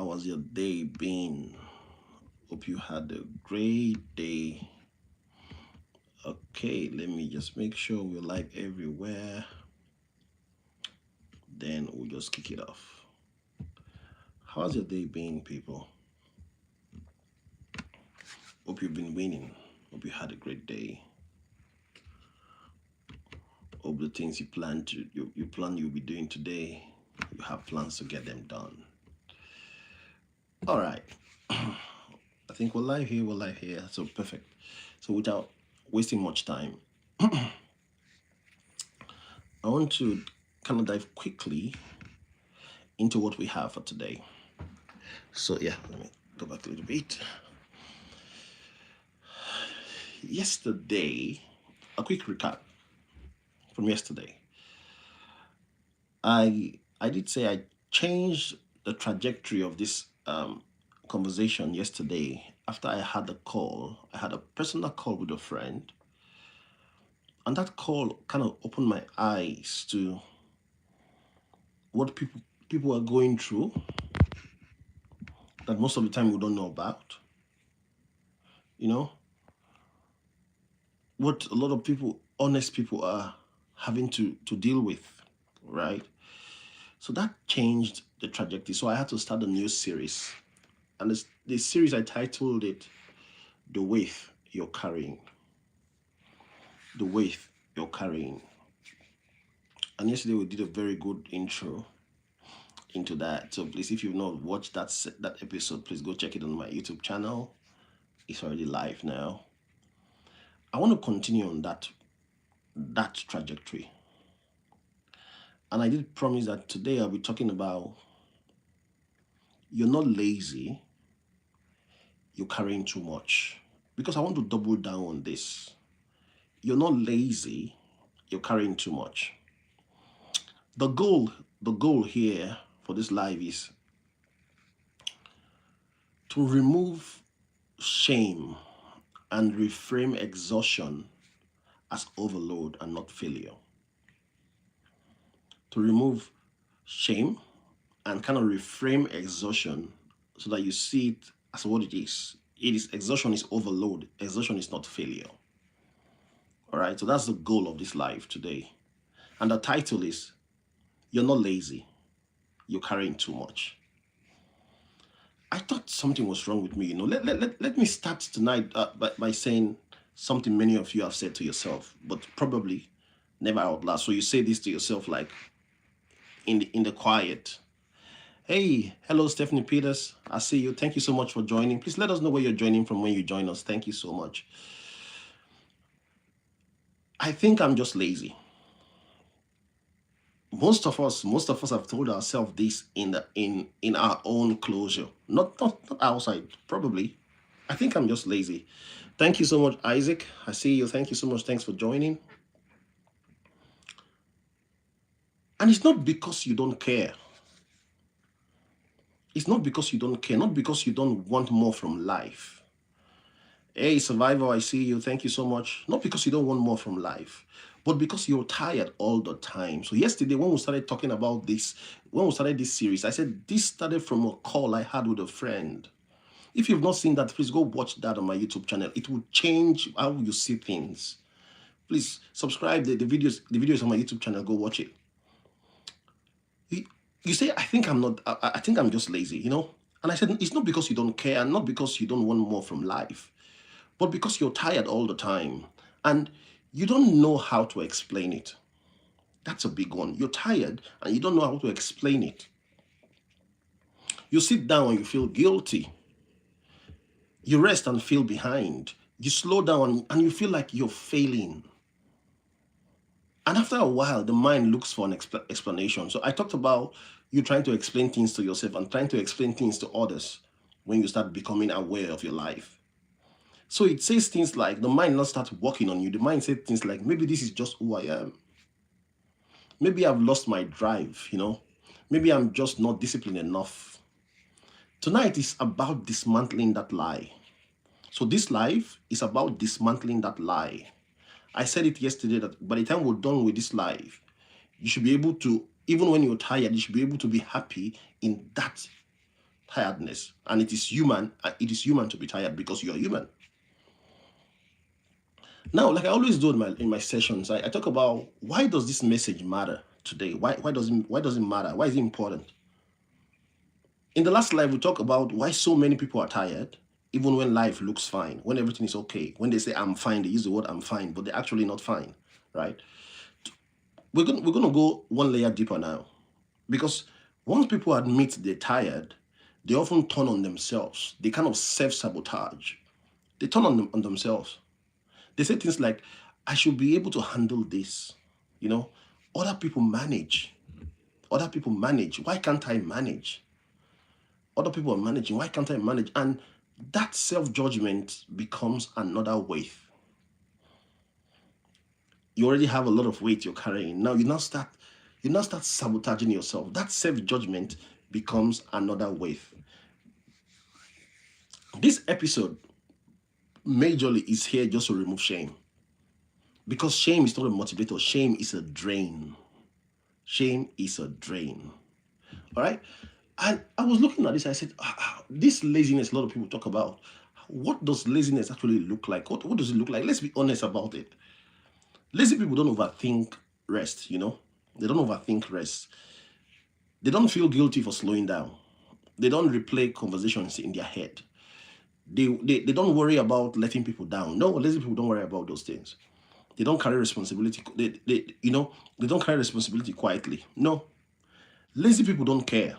How was your day been? Hope you had a great day. Okay, let me just make sure we're live everywhere. Then we'll just kick it off. How's your day been, people? Hope you've been winning. Hope you had a great day. Hope the things you plan you'll be doing today, you have plans to get them done. All right. I think we're live here. We're live here. So perfect. So without wasting much time, I want to kind of dive quickly into what we have for today. So yeah, let me go back a little bit. Yesterday, a quick recap from yesterday. I did say I changed the trajectory of this conversation yesterday after I had a call. I had a personal call with a friend, and that call kind of opened my eyes to what people are going through that most of the time we don't know about. You know, what a lot of people, honest people, are having to deal with, right? So that changed the trajectory. So I had to start a new series. And this series, I titled it The Weight You're Carrying. The Weight You're Carrying. And yesterday we did a very good intro into that. So please, if you've not watched that episode, please go check it on my YouTube channel. It's already live now. I want to continue on that trajectory. And I did promise that today I'll be talking about you're not lazy, you're carrying too much. Because I want to double down on this. You're not lazy, you're carrying too much. The goal here for this live is to remove shame and reframe exhaustion as overload and not failure. To remove shame and kind of reframe exhaustion so that you see it as what it is. Exhaustion is overload. Exhaustion is not failure. All right, so that's the goal of this live today. And the title is, you're not lazy, you're carrying too much. I thought something was wrong with me. You know, let me start tonight by saying something many of you have said to yourself, but probably never out loud. So you say this to yourself like in the quiet. Hey, hello, Stephanie Peters. I see you. Thank you so much for joining. Please let us know where you're joining from when you join us. Thank you so much. I think I'm just lazy. Most of us have told ourselves this in our own closure, not outside. Probably, I think I'm just lazy. Thank you so much, Isaac. I see you. Thank you so much. Thanks for joining. And it's not because you don't care. It's not because you don't care, not because you don't want more from life. Hey, Survivor, I see you. Thank you so much. Not because you don't want more from life, but because you're tired all the time. So yesterday, when we started talking about this, when we started this series, I said this started from a call I had with a friend. If you've not seen that, please go watch that on my YouTube channel. It will change how you see things. Please subscribe. The videos on my YouTube channel. Go watch it. You say, I think I'm just lazy, you know? And I said, it's not because you don't care and not because you don't want more from life, but because you're tired all the time and you don't know how to explain it. That's a big one. You're tired and you don't know how to explain it. You sit down and you feel guilty. You rest and feel behind. You slow down and you feel like you're failing. And after a while, the mind looks for an explanation. So I talked about you trying to explain things to yourself and trying to explain things to others when you start becoming aware of your life. So it says things like, the mind not start working on you. The mind says things like, maybe this is just who I am. Maybe I've lost my drive, you know. Maybe I'm just not disciplined enough. Tonight is about dismantling that lie. So this life is about dismantling that lie. I said it yesterday that by the time we're done with this life, you should be able to, even when you're tired, you should be able to be happy in that tiredness, and it is human. It is human to be tired because you are human. Now, like I always do in my sessions, I talk about why does this message matter today? Why does it matter? Why is it important? In the last live, we talk about why so many people are tired, even when life looks fine, when everything is okay. When they say I'm fine, they use the word I'm fine, but they're actually not fine, right? We're gonna go one layer deeper now, because once people admit they're tired, they often turn on themselves. They kind of self-sabotage. They turn on themselves. They say things like, I should be able to handle this. You know, other people manage. Other people manage. Why can't I manage? Other people are managing. Why can't I manage? And that self-judgment becomes another weight. You already have a lot of weight you're carrying. Now you now start sabotaging yourself. That self-judgment becomes another weight. This episode majorly is here just to remove shame. Because shame is not a motivator, shame is a drain. Shame is a drain. All right. And I was looking at this, I said, this laziness a lot of people talk about. What does laziness actually look like? What does it look like? Let's be honest about it. Lazy people don't overthink rest, They don't overthink rest. They don't feel guilty for slowing down. They don't replay conversations in their head. They don't worry about letting people down. No, lazy people don't worry about those things. They don't carry responsibility. They don't carry responsibility quietly. No, lazy people don't care.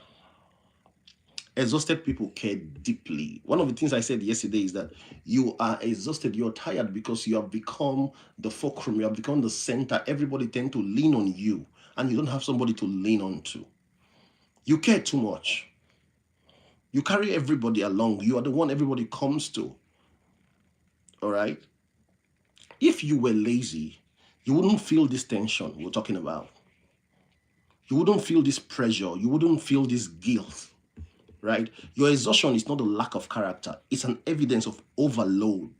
Exhausted people care deeply. One of the things I said yesterday is that you are exhausted, you're tired because you have become the fulcrum, you have become the center. Everybody tend to lean on you, and you don't have somebody to lean on to. You care too much. You carry everybody along. You are the one everybody comes to. All right? If you were lazy, you wouldn't feel this tension we're talking about. You wouldn't feel this pressure. You wouldn't feel this guilt. Right? Your exhaustion is not a lack of character. It's an evidence of overload.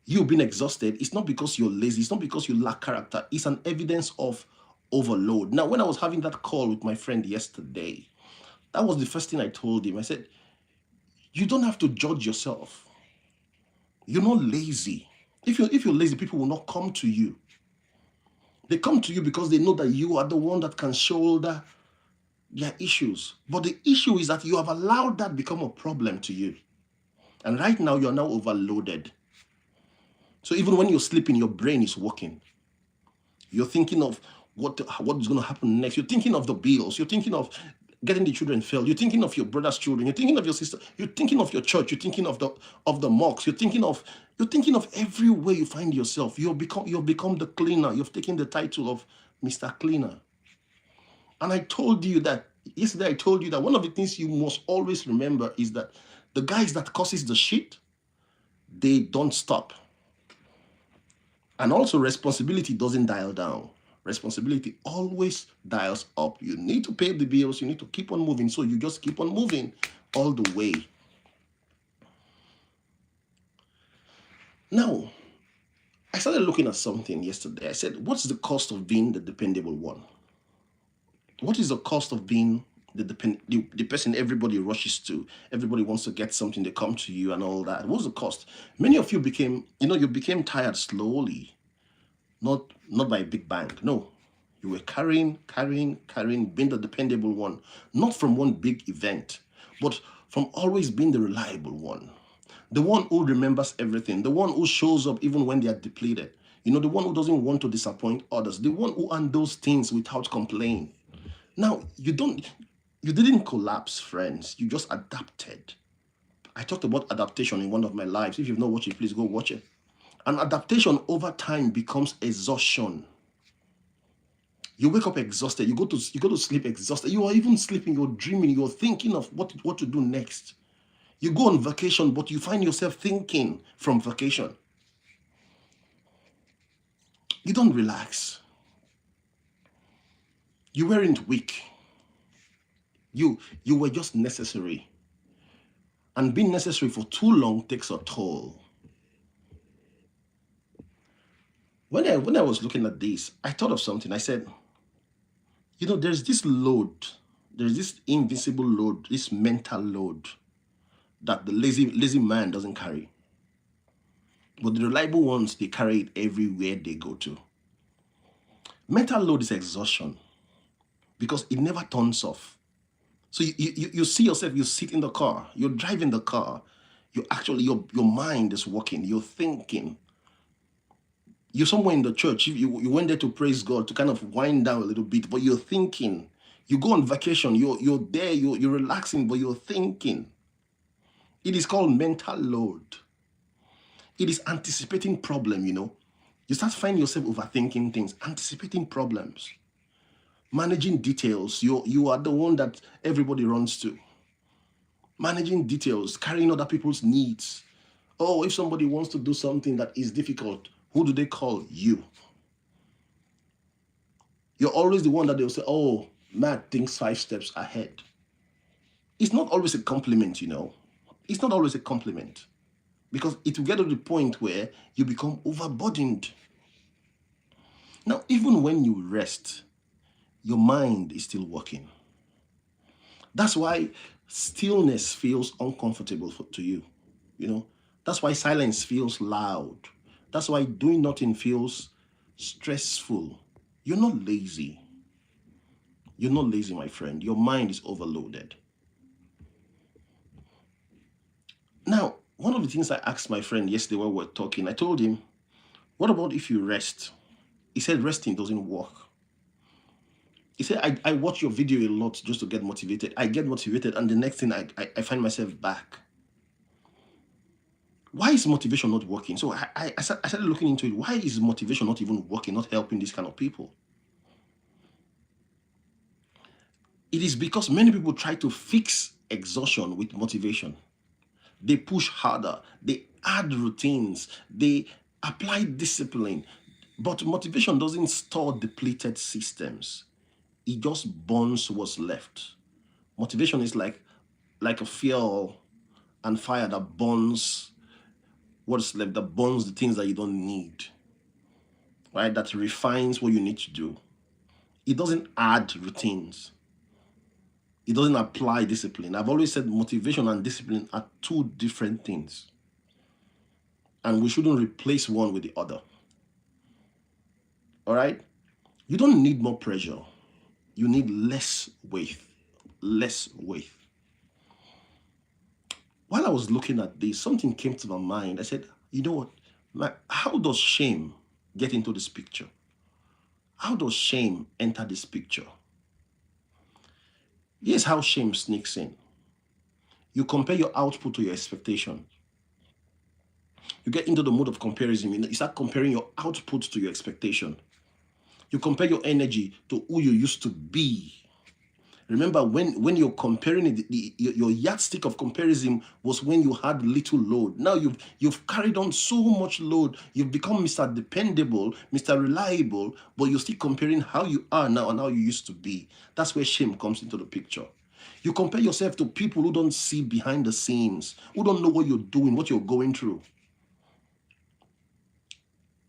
You being exhausted, it's not because you're lazy. It's not because you lack character. It's an evidence of overload. Now, when I was having that call with my friend yesterday, that was the first thing I told him. I said, you don't have to judge yourself. You're not lazy. If you're lazy, people will not come to you. They come to you because they know that you are the one that can shoulder their issues. But the issue is that you have allowed that become a problem to you. And right now, you're now overloaded. So even when you're sleeping, your brain is working. You're thinking of what is going to happen next. You're thinking of the bills. You're thinking of getting the children fed. You're thinking of your brother's children. You're thinking of your sister. You're thinking of your church. You're thinking of the mosques. You're thinking of everywhere you find yourself. You've become the cleaner. You've taken the title of Mr. Cleaner. And I told you that yesterday. I told you that one of the things you must always remember is that the guys that causes the shit, they don't stop. And also, responsibility doesn't dial down. Responsibility always dials up. You need to pay the bills. You need to keep on moving. So you just keep on moving all the way. Now, I started looking at something yesterday. I said, what's the cost of being the dependable one? What is the cost of being the person everybody rushes to? Everybody wants to get something, they come to you and all that. What's the cost? Many of you became tired slowly, not by a big bang. No, you were carrying, being the dependable one, not from one big event, but from always being the reliable one. The one who remembers everything, the one who shows up even when they are depleted. The one who doesn't want to disappoint others, the one who handles things without complaint. Now, you didn't collapse, friends. You just adapted. I talked about adaptation in one of my lives. If you've not watched it, please go watch it. And adaptation over time becomes exhaustion. You wake up exhausted. You go to sleep exhausted. You are even sleeping. You're dreaming. You're thinking of what to do next. You go on vacation, but you find yourself thinking from vacation. You don't relax. You weren't weak. You were just necessary. And being necessary for too long takes a toll. When I was looking at this, I thought of something. I said, there's this load There's this invisible load, this mental load that the lazy man doesn't carry. But the reliable ones, they carry it everywhere they go to. Mental load is exhaustion because it never turns off. So you see yourself, you sit in the car, you're driving the car, you actually, your mind is working, you're thinking. You're somewhere in the church, you went there to praise God, to kind of wind down a little bit, but you're thinking. You go on vacation, you're there, you're relaxing, but you're thinking. It is called mental load. It is anticipating problem, you know. You start finding yourself overthinking things, anticipating problems, managing details. You are the one that everybody runs to. Managing details, carrying other people's needs. Oh, if somebody wants to do something that is difficult, who do they call? You. You're always the one that they'll say, oh, Matt thinks 5 steps ahead. It's not always a compliment, you know. It's not always a compliment. Because it will get to the point where you become overburdened. Now, even when you rest, your mind is still working. That's why stillness feels uncomfortable to you. You know, that's why silence feels loud. That's why doing nothing feels stressful. You're not lazy. You're not lazy, my friend. Your mind is overloaded. Now, one of the things I asked my friend yesterday while we were talking, I told him, what about if you rest? He said resting doesn't work. He said, I watch your video a lot just to get motivated. I get motivated and the next thing I find myself back. Why is motivation not working? So I started looking into it. Why is motivation not even working, not helping these kind of people? It is because many people try to fix exhaustion with motivation. They push harder, they add routines, they apply discipline. But motivation doesn't store depleted systems. It just burns what's left. Motivation is like a fuel and fire that burns what's left, that burns the things that you don't need, right? That refines what you need to do. It doesn't add routines. It doesn't apply discipline. I've always said motivation and discipline are 2 different things. And we shouldn't replace one with the other. All right? You don't need more pressure. You need less weight. Less weight. While I was looking at this, something came to my mind. I said, you know what? How does shame get into this picture? How does shame enter this picture? Here's how shame sneaks in. You compare your output to your expectation. You get into the mode of comparison. You start comparing your output to your expectation. You compare your energy to who you used to be. Remember, when you're comparing it, your yardstick of comparison was when you had little load. Now you've carried on so much load. You've become Mr. Dependable, Mr. Reliable, but you're still comparing how you are now and how you used to be. That's where shame comes into the picture. You compare yourself to people who don't see behind the scenes, who don't know what you're doing, what you're going through.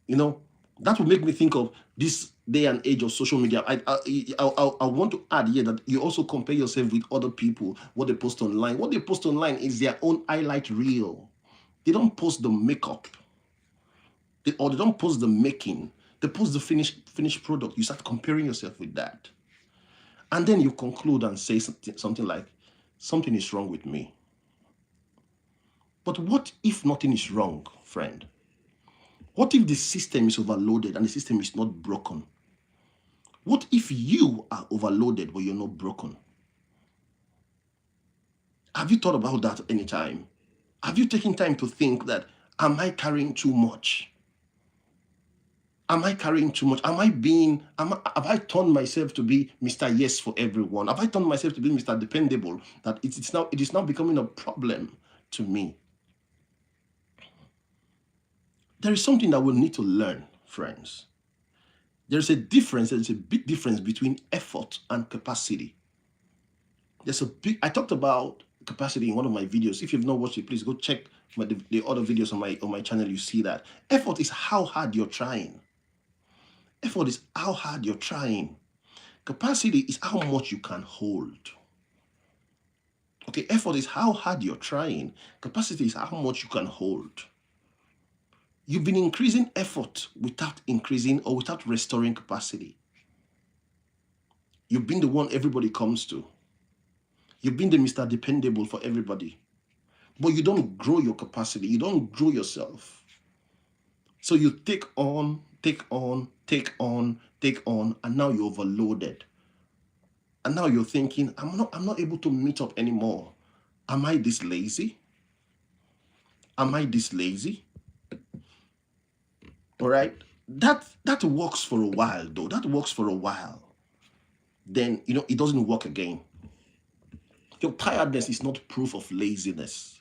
You know, that will make me think of this day and age of social media. I want to add here that you also compare yourself with other people, what they post online. What they post online is their own highlight reel. They don't post the makeup. They don't post the making. They post the finished product. You start comparing yourself with that. And then you conclude and say something like, something is wrong with me. But what if nothing is wrong, friend? What if the system is overloaded and the system is not broken? What if you are overloaded but you're not broken? Have you thought about that any time? Have you taken time to think that, am I carrying too much? Am I carrying too much? Have I turned myself to be Mr. Yes for everyone? Have I turned myself to be Mr. Dependable? That it is now becoming a problem to me. There is something that we need to learn, friends. There's a big difference between effort and capacity. I talked about capacity in one of my videos. If you've not watched it, please go check the other videos on my channel. You see that. Effort is how hard you're trying. Effort is how hard you're trying. Capacity is how much you can hold. Okay, effort is how hard you're trying. Capacity is how much you can hold. You've been increasing effort without increasing or without restoring capacity. You've been the one everybody comes to. You've been the Mr. Dependable for everybody. But you don't grow your capacity. You don't grow yourself. So you take on, and now you're overloaded. And now you're thinking, I'm not able to meet up anymore. Am I this lazy? Am I this lazy? All right. That works for a while, though. That works for a while. Then it doesn't work again. Your tiredness is not proof of laziness.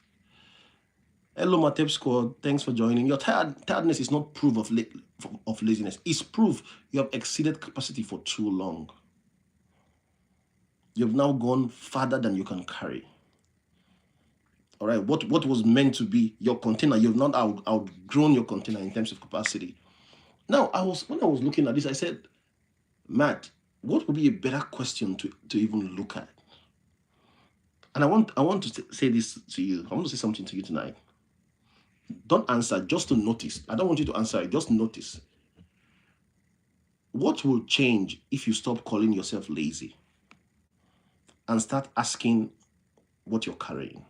Hello, Matep Squad. Thanks for joining. Your tiredness is not proof of laziness. It's proof you have exceeded capacity for too long. You've now gone farther than you can carry. All right. What was meant to be your container, you've not outgrown your container in terms of capacity. Now, when I was looking at this, I said, Matt, what would be a better question to even look at? And I want to say this to you. I want to say something to you tonight. Don't answer, just to notice. I don't want you to answer it, just notice. What will change if you stop calling yourself lazy and start asking what you're carrying?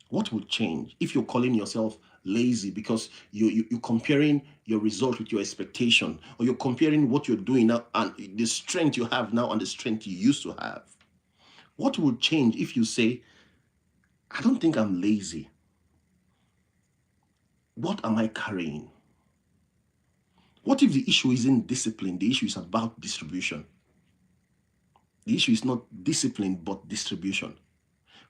What will change if you're calling yourself lazy because you're comparing your result with your expectation, or you're comparing what you're doing now and the strength you have now and the strength you used to have? What will change if you say, I don't think I'm lazy. What am I carrying? What if the issue isn't discipline? The issue is about distribution. The issue is not discipline, but distribution.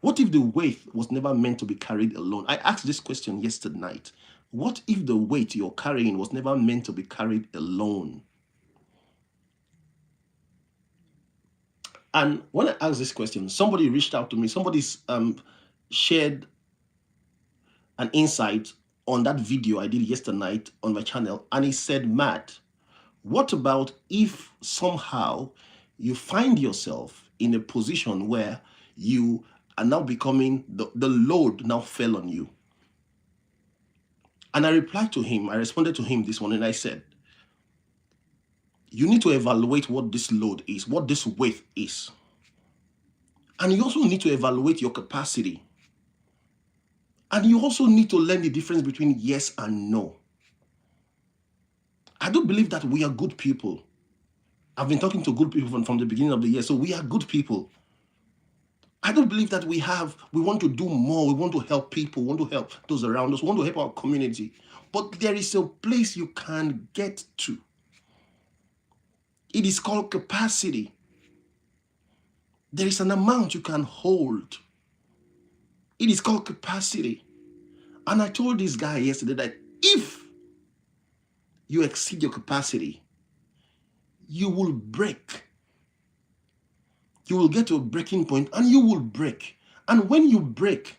What if the weight was never meant to be carried alone? I asked this question yesterday night. What if the weight you're carrying was never meant to be carried alone? And when I asked this question, somebody reached out to me. Somebody's shared an insight on that video I did yesterday night on my channel. And he said, Matt, what about if somehow you find yourself in a position where you are now becoming, the load now fell on you? And I responded to him this morning. I said, you need to evaluate what this load is, what this weight is. And you also need to evaluate your capacity. And you also need to learn the difference between yes and no. I do believe that we are good people. I've been talking to good people from the beginning of the year, so we are good people. I don't believe that we want to do more, we want to help people, we want to help those around us, we want to help our community. But there is a place you can get to. It is called capacity. There is an amount you can hold. It is called capacity. And I told this guy yesterday that if you exceed your capacity, you will break. You will get to a breaking point and you will break. And when you break,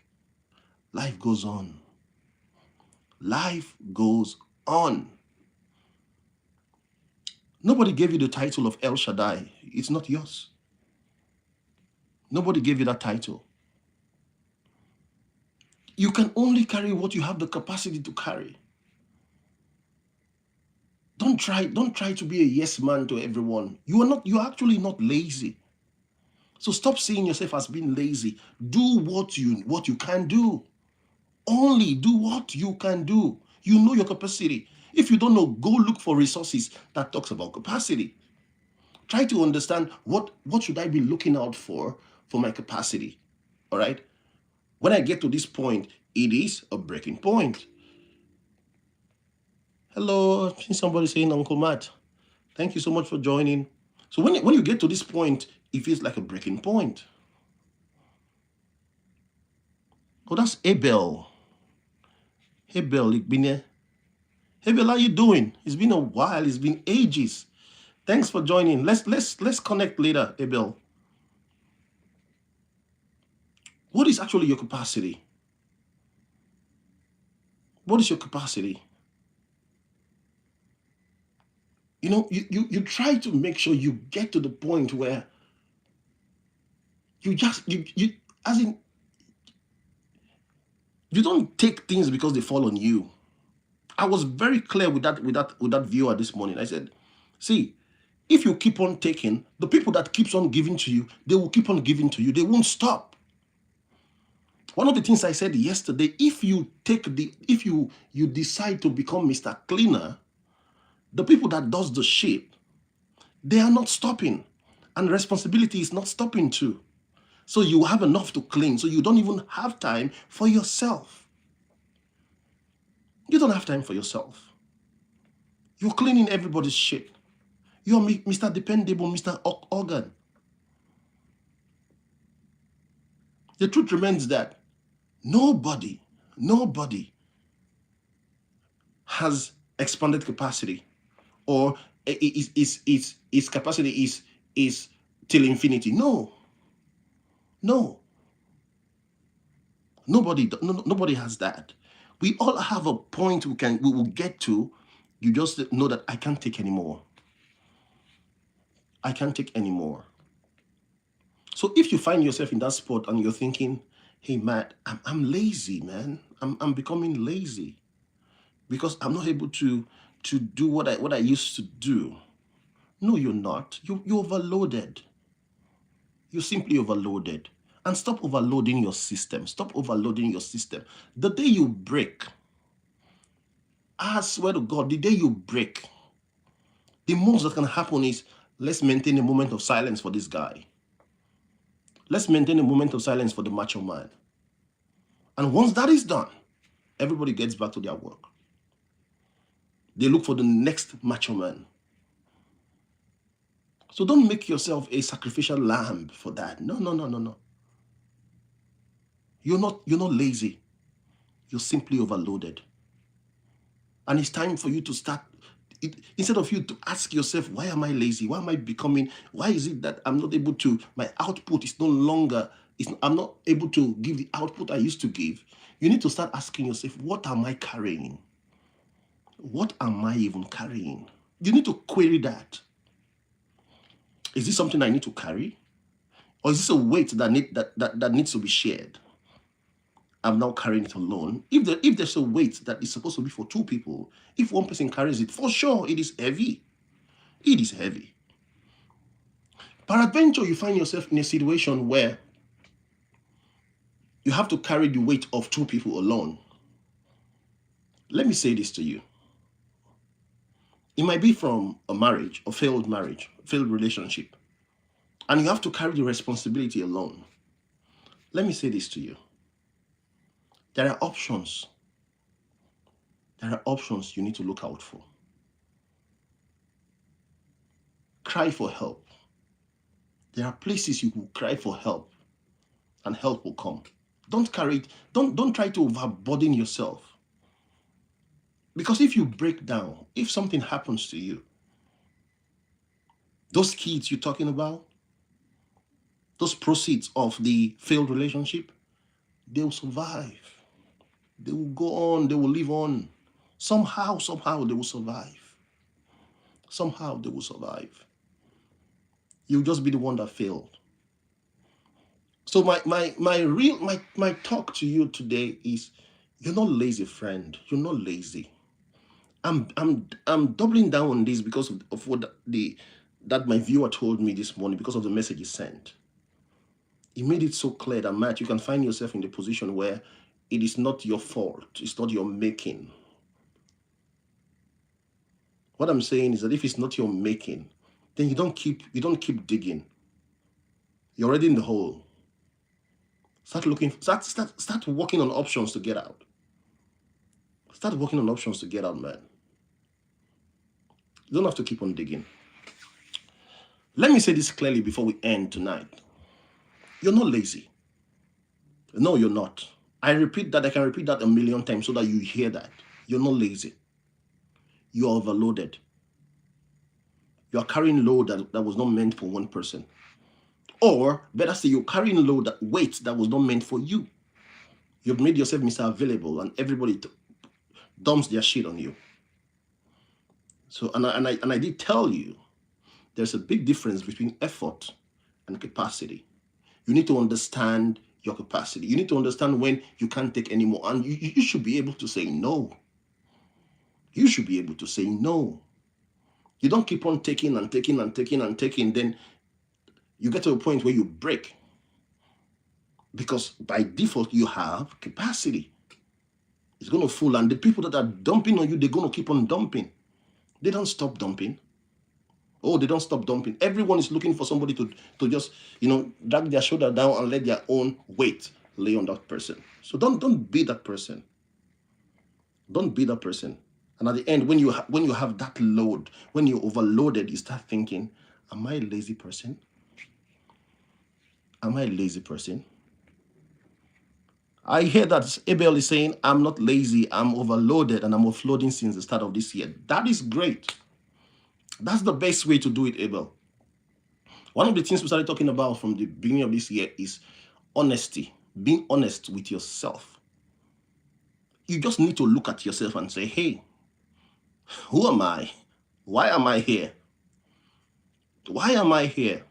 life goes on. Life goes on. Nobody gave you the title of El Shaddai. It's not yours. Nobody gave you that title. You can only carry what you have the capacity to carry. Don't try to be a yes man to everyone. You're actually not lazy. So stop seeing yourself as being lazy. Do what you can do. Only do what you can do. You know your capacity. If you don't know, go look for resources that talks about capacity. Try to understand what should I be looking out for my capacity. All right? When I get to this point, it is a breaking point. Hello, I've seen somebody saying Uncle Matt. Thank you so much for joining. So when you get to this point, it feels like a breaking point. Oh, that's Abel. Abel, Abel, how you doing? It's been a while. It's been ages. Thanks for joining. Let's connect later, Abel. What is actually your capacity? What is your capacity? You try to make sure you get to the point where As in, you don't take things because they fall on you. I was very clear with that viewer this morning. I said, see, if you keep on taking, the people that keeps on giving to you, they will keep on giving to you. They won't stop. One of the things I said yesterday, if you decide to become Mr. Cleaner, the people that does the shit, they are not stopping. And responsibility is not stopping too. So you have enough to clean. So you don't even have time for yourself. You don't have time for yourself. You're cleaning everybody's shit. You're Mr. Dependable, Mr. Organ. The truth remains that nobody has expanded capacity, or its capacity is till infinity. No. Nobody has that. We all have a point we will get to. You just know that I can't take anymore. I can't take anymore. So if you find yourself in that spot and you're thinking, hey Matt, I'm lazy, man. I'm becoming lazy because I'm not able to do what I used to do. No, you're not. You're overloaded. You're simply overloaded. And stop overloading your system. Stop overloading your system. The day you break, I swear to God, the day you break, the most that can happen is, let's maintain a moment of silence for this guy. Let's maintain a moment of silence for the macho man. And once that is done, everybody gets back to their work. They look for the next macho man. So don't make yourself a sacrificial lamb for that. No. You're not lazy. You're simply overloaded. And it's time for you to start. Instead of you to ask yourself, why am I lazy? Why am I becoming? Why is it that I'm not able to? My output is no longer. I'm not able to give the output I used to give. You need to start asking yourself, what am I carrying? What am I even carrying? You need to query that. Is this something I need to carry? Or is this a weight that needs to be shared? I'm now carrying it alone. If there's a weight that is supposed to be for two people, if one person carries it, for sure it is heavy. It is heavy. Peradventure, you find yourself in a situation where you have to carry the weight of two people alone. Let me say this to you. It might be from a marriage, a failed relationship, and you have to carry the responsibility alone. Let me say this to you. There are options. There are options you need to look out for. Cry for help. There are places you will cry for help, and help will come. Don't carry it. Don't try to overburden yourself. Because if you break down, if something happens to you, those kids you're talking about, those proceeds of the failed relationship, they will survive. They will go on. They will live on. Somehow they will survive. Somehow they will survive. You'll just be the one that failed. So my talk to you today is, you're not lazy, friend. You're not lazy. I'm doubling down on this because of what that my viewer told me this morning, because of the message he sent. He made it so clear that, Matt, you can find yourself in the position where it is not your fault. It's not your making. What I'm saying is that if it's not your making, then you don't keep digging. You're already in the hole. Start working on options to get out. Start working on options to get out, man. You don't have to keep on digging. Let me say this clearly before we end tonight. You're not lazy. No, you're not. I can repeat that 1,000,000 times so that you hear that. You're not lazy. You're overloaded. You're carrying load that was not meant for one person. Or better say, you're carrying weight that was not meant for you. You've made yourself Mr. Available, and everybody dumps their shit on you. So, and I did tell you, there's a big difference between effort and capacity. You need to understand your capacity. You need to understand when you can't take anymore, and you should be able to say no. You should be able to say no. You don't keep on taking and taking and taking and taking, then you get to a point where you break. Because by default, you have capacity. It's going to full, and the people that are dumping on you, they're going to keep on dumping. They don't stop dumping. Oh, they don't stop dumping. Everyone is looking for somebody to just, drag their shoulder down and let their own weight lay on that person. So don't be that person. Don't be that person. And at the end, when you have that load, when you're overloaded, you start thinking, am I a lazy person? Am I a lazy person? I hear that Abel is saying, I'm not lazy, I'm overloaded, and I'm offloading since the start of this year. That is great. That's the best way to do it, Abel. One of the things we started talking about from the beginning of this year is honesty, being honest with yourself. You just need to look at yourself and say, hey, who am I? Why am I here? Why am I here?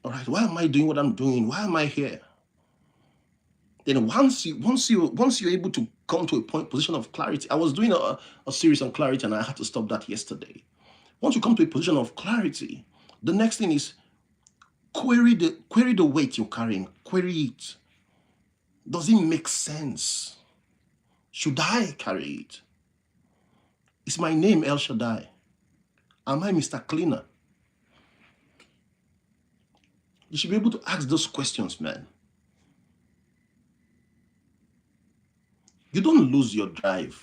All right, why am I doing what I'm doing? Why am I here? Then once you're able to come to a position of clarity, I was doing a series on clarity and I had to stop that yesterday. Once you come to a position of clarity, the next thing is query the weight you're carrying. Query it. Does it make sense? Should I carry it? Is my name El Shaddai? Am I Mr. Cleaner? You should be able to ask those questions, man. You don't lose your drive.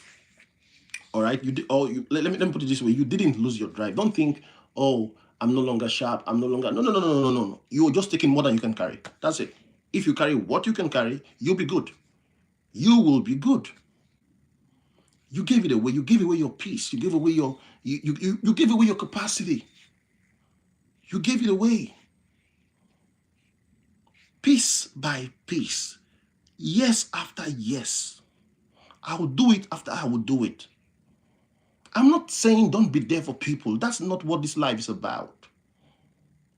All right? Let me put it this way. You didn't lose your drive. Don't think, oh, I'm no longer sharp. I'm no longer. No. You're just taking more than you can carry. That's it. If you carry what you can carry, you'll be good. You will be good. You gave it away. You gave away your peace. You gave away you gave away your capacity. You gave it away. Piece by piece. Yes after yes. I will do it after I will do it. I'm not saying don't be there for people. That's not what this life is about.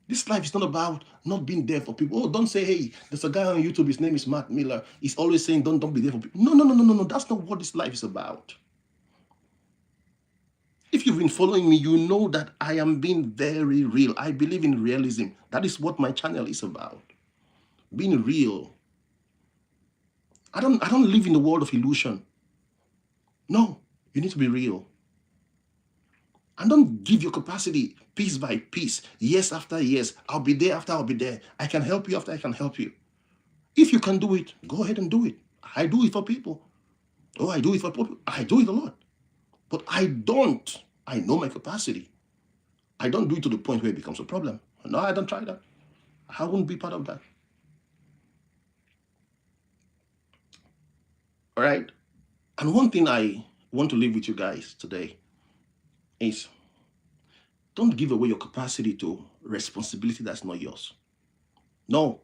This life is not about not being there for people. Oh, don't say, hey, there's a guy on YouTube, his name is Matt Miller. He's always saying don't be there for people. No. That's not what this life is about. If you've been following me, you know that I am being very real. I believe in realism. That is what my channel is about. Being real. I don't live in the world of illusion. No, you need to be real. And don't give your capacity piece by piece, years after years. I'll be there after I'll be there. I can help you after I can help you. If you can do it, go ahead and do it. I do it for people. Oh, I do it for people. I do it a lot. But I don't. I know my capacity. I don't do it to the point where it becomes a problem. No, I don't try that. I wouldn't be part of that. All right? And one thing I want to leave with you guys today is don't give away your capacity to responsibility that's not yours. No.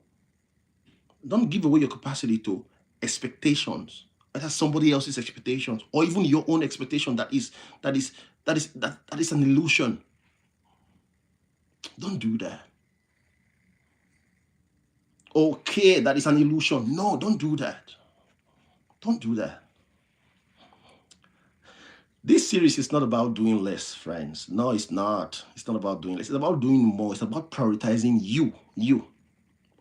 Don't give away your capacity to expectations. That's somebody else's expectations, or even your own expectation that is an illusion. Don't do that. Okay, that is an illusion. No, don't do that. Don't do that. This series is not about doing less, friends. No, it's not. It's not about doing less. It's about doing more. It's about prioritizing you.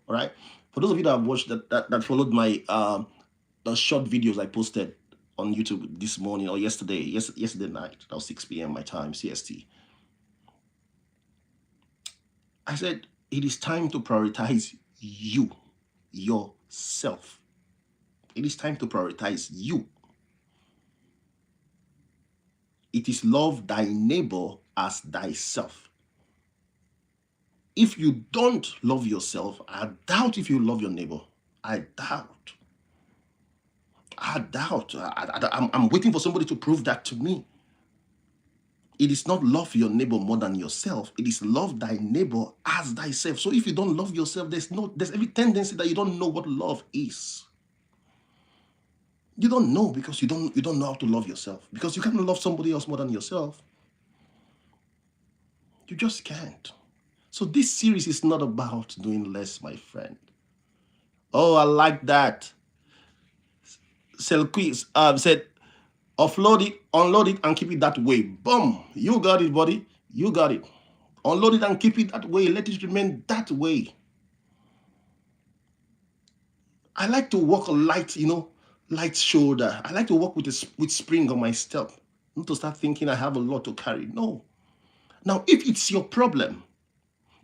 All right? For those of you that have watched that followed my the short videos I posted on YouTube this morning or yesterday night, that was 6 p.m. my time, CST. I said, it is time to prioritize you, yourself. It is time to prioritize you. It is love thy neighbor as thyself. If you don't love yourself, I doubt if you love your neighbor. I doubt. I'm waiting for somebody to prove that to me. It is not love your neighbor more than yourself. It is love thy neighbor as thyself. So if you don't love yourself, there's every tendency that you don't know what love is. You don't know because you don't know how to love yourself. Because you can't love somebody else more than yourself. You just can't. So this series is not about doing less, my friend. Oh, I like that. Selquis said, offload it, unload it, and keep it that way. Boom. You got it, buddy. You got it. Unload it and keep it that way. Let it remain that way. I like to walk a light, light shoulder. I like to walk with spring on my step. Not to start thinking I have a lot to carry. No. Now, if it's your problem,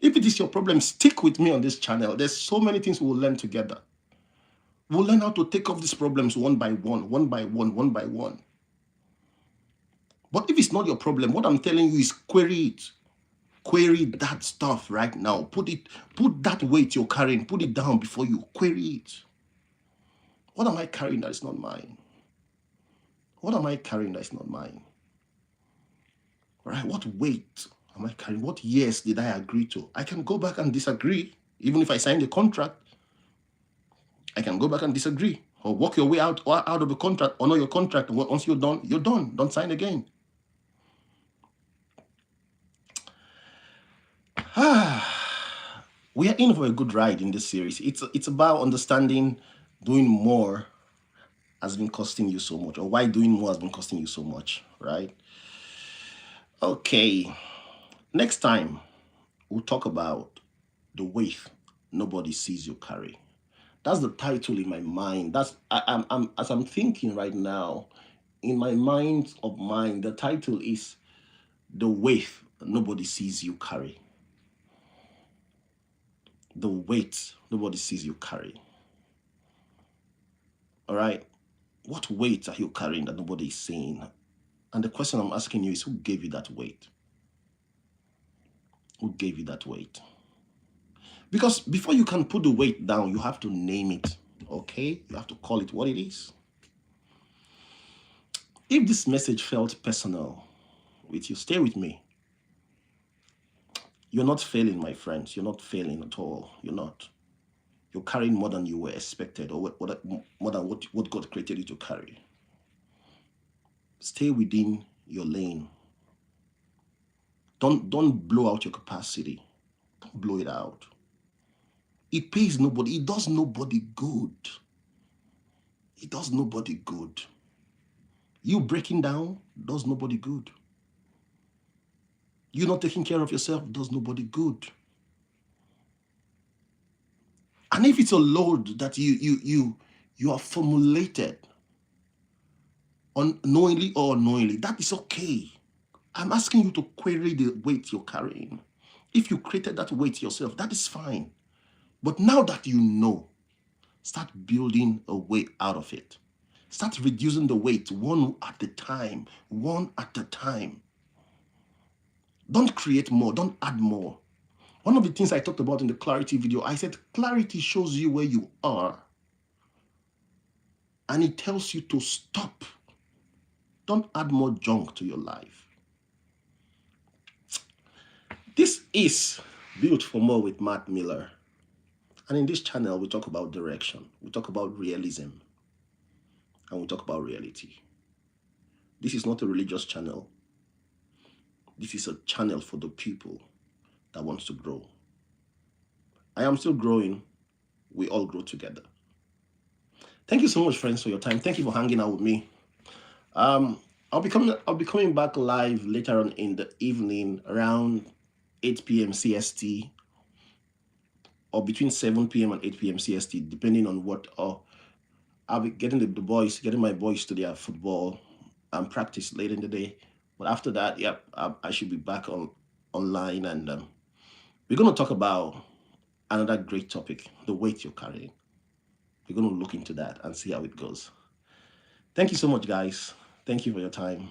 if it is your problem, stick with me on this channel. There's so many things we'll learn together. We'll learn how to take off these problems one by one, one by one, one by one. But if it's not your problem, what I'm telling you is query it. Query that stuff right now. Put that weight you're carrying, put it down before you query it. What am I carrying that is not mine? What am I carrying that is not mine? All right, what weight am I carrying? What years did I agree to? I can go back and disagree. Even if I signed a contract, I can go back and disagree. Or walk your way out of the contract, honor your contract. Once you're done, you're done. Don't sign again. We are in for a good ride in this series. It's about understanding doing more has been costing you so much, or why doing more has been costing you so much, right? Okay. Next time, we'll talk about the weight nobody sees you carry. That's the title in my mind. I'm as I'm thinking right now, in my mind of mine, the title is the weight nobody sees you carry. The weight nobody sees you carry. All right. What weight are you carrying that nobody is seeing? And the question I'm asking you is, who gave you that weight? Who gave you that weight? Because before you can put the weight down, you have to name it. Okay? You have to call it what it is. If this message felt personal with you, stay with me. You're not failing, my friends. You're not failing at all. You're not. You're carrying more than you were expected, or more than what God created you to carry. Stay within your lane. Don't blow out your capacity. Don't blow it out. It pays nobody. It does nobody good. It does nobody good. You breaking down does nobody good. You not taking care of yourself does nobody good. And if it's a load that you are formulated unknowingly or unknowingly, that is okay. I'm asking you to query the weight you're carrying. If you created that weight yourself, that is fine. But now that you know, start building a way out of it. Start reducing the weight one at a time, one at a time. Don't create more, don't add more. One of the things I talked about in the clarity video, I said clarity shows you where you are. And it tells you to stop. Don't add more junk to your life. This is Built for More with Matt Miller. And in this channel, we talk about direction. We talk about realism. And we talk about reality. This is not a religious channel. This is a channel for the people that wants to grow. I am still growing. We all grow together. Thank you so much, friends, for your time. Thank you for hanging out with me. I'll be coming back live later on in the evening around 8 p.m. CST, or between 7 p.m. and 8 p.m. CST, depending on what. I'll be getting getting my boys to their football and practice later in the day. But after that, yep, I should be back online, and we're going to talk about another great topic: the weight you're carrying. We're going to look into that and see how it goes. Thank you so much, guys. Thank you for your time.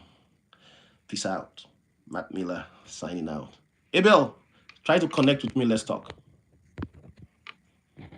Peace out. Matt Miller signing out. Abel, try to connect with me. Let's talk.